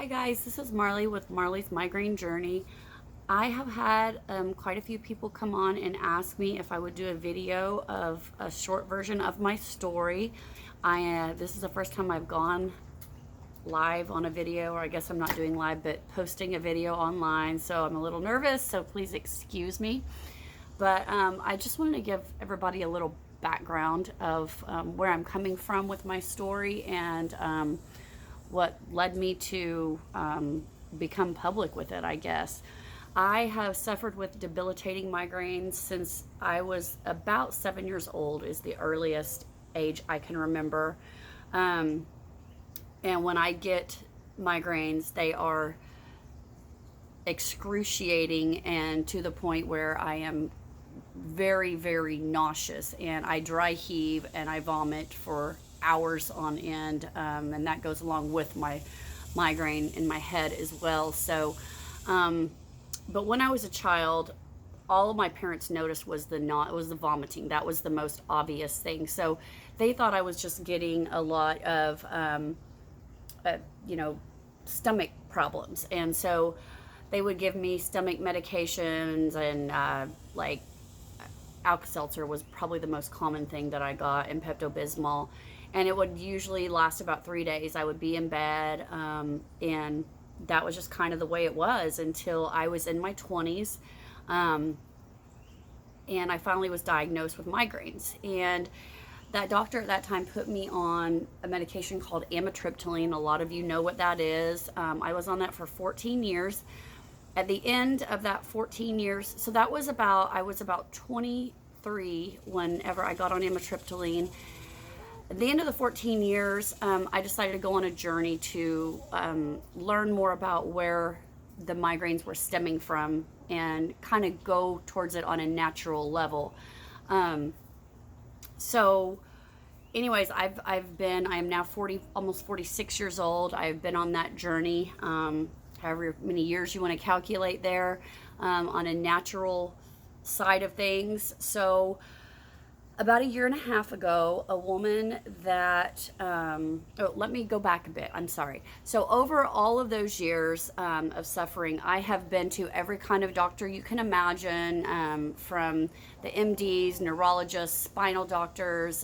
Hi guys, this is Marley with Marley's Migraine Journey. I have had quite a few people come on and ask me if I would do a video of a short version of my story. This is the first time I've gone live on a video, or I guess I'm not doing live, but posting a video online, so I'm a little nervous, so please excuse me. But I just wanted to give everybody a little background of where I'm coming from with my story and what led me to become public with it, I guess. I have suffered with debilitating migraines since I was about 7 years old, is the earliest age I can remember. And when I get migraines, they are excruciating and to the point where I am very, very nauseous, and I dry heave and I vomit for hours on end, and that goes along with my migraine in my head as well. So but when I was a child, all of my parents noticed was the vomiting. That was the most obvious thing. So they thought I was just getting a lot of stomach problems, and so they would give me stomach medications, and like Alka-Seltzer was probably the most common thing that I got, and Pepto-Bismol, and it would usually last about 3 days. I would be in bed, and that was just kind of the way it was until I was in my 20s, and I finally was diagnosed with migraines. And that doctor at that time put me on a medication called amitriptyline. A lot of you know what that is. I was on that for 14 years. At the end of that 14 years, so I was about 23 whenever I got on amitriptyline. At the end of the 14 years, I decided to go on a journey to learn more about where the migraines were stemming from and kind of go towards it on a natural level. So anyways, I am now 40, almost 46 years old. I've been on that journey, however many years you want to calculate there, on a natural side of things. So about a year and a half ago, a woman that, let me go back a bit, I'm sorry. So over all of those years of suffering, I have been to every kind of doctor you can imagine, from the MDs, neurologists, spinal doctors,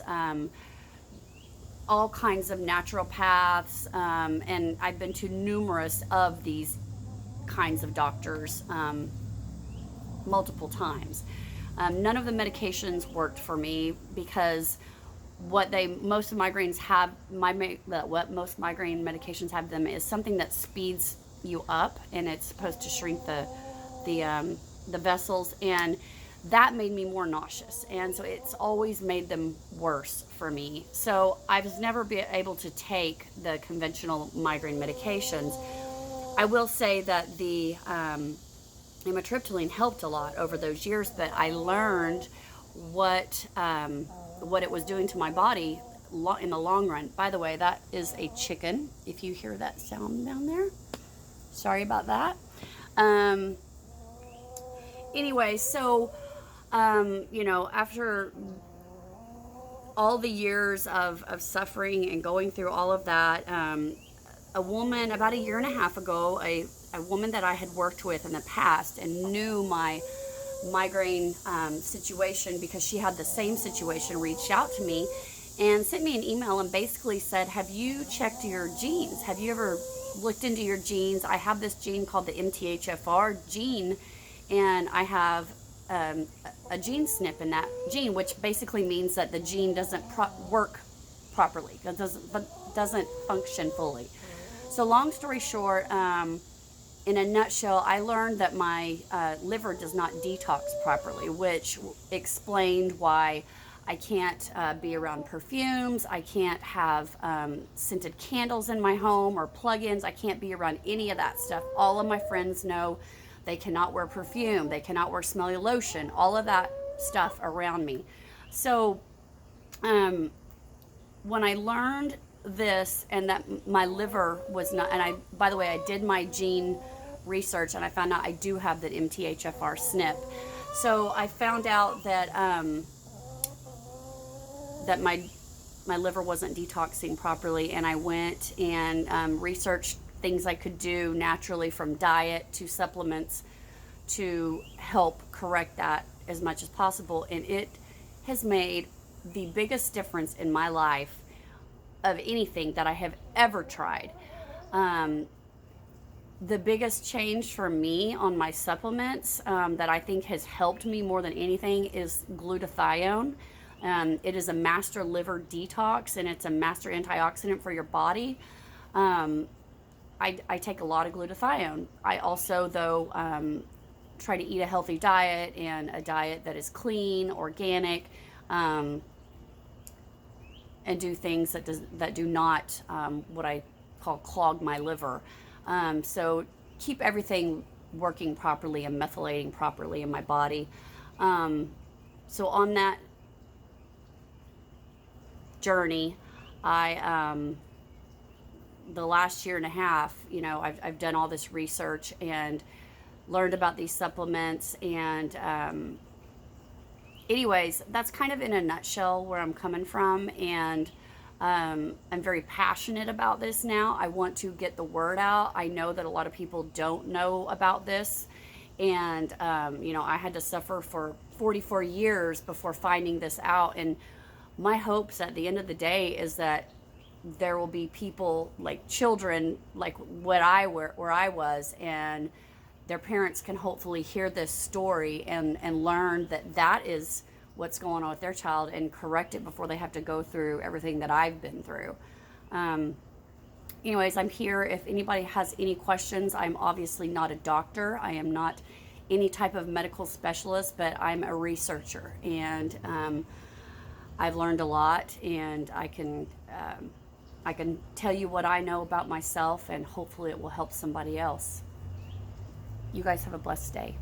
all kinds of naturopaths, and I've been to numerous of these kinds of doctors multiple times. None of the medications worked for me because what most migraine medications have them is something that speeds you up, and it's supposed to shrink the vessels, and that made me more nauseous, and so it's always made them worse for me. So I was never able to take the conventional migraine medications. I will say that the amitriptyline helped a lot over those years, but I learned what it was doing to my body in the long run. By the way, that is a chicken, if you hear that sound down there. Sorry about that. Anyway, so after all the years of suffering and going through all of that, a woman about a year and a half ago, a woman that I had worked with in the past and knew my migraine situation because she had the same situation, reached out to me and sent me an email and basically said, have you checked your genes? Have you ever looked into your genes? I have this gene called the MTHFR gene, and I have a gene SNP in that gene, which basically means that the gene doesn't work properly, doesn't function fully. So long story short, in a nutshell, I learned that my liver does not detox properly, which explained why I can't be around perfumes. I can't have scented candles in my home or plug-ins. I can't be around any of that stuff. All of my friends know they cannot wear perfume. They cannot wear smelly lotion. All of that stuff around me. So when I learned this and that my liver was not, and by the way, I did my gene research and I found out I do have the MTHFR SNP. So I found out that my liver wasn't detoxing properly, and I went and researched things I could do naturally, from diet to supplements, to help correct that as much as possible. And it has made the biggest difference in my life of anything that I have ever tried. Um, the biggest change for me on my supplements, that I think has helped me more than anything, is glutathione. It is a master liver detox, and it's a master antioxidant for your body. Um, I take a lot of glutathione. I also, though, try to eat a healthy diet, and a diet that is clean, organic, um, and do things that do not, what I call, clog my liver. So keep everything working properly and methylating properly in my body. So on that journey, the last year and a half, I've done all this research and learned about these supplements. And anyways, that's kind of in a nutshell where I'm coming from. And I'm very passionate about this now. I want to get the word out. I know that a lot of people don't know about this. And, I had to suffer for 44 years before finding this out. And my hopes at the end of the day is that there will be people, like children, like where I was, and their parents can hopefully hear this story and learn that that is what's going on with their child, and correct it before they have to go through everything that I've been through. Anyways, I'm here if anybody has any questions. I'm obviously not a doctor. I am not any type of medical specialist, but I'm a researcher, and I've learned a lot, and I can tell you what I know about myself, and hopefully it will help somebody else. You guys have a blessed day.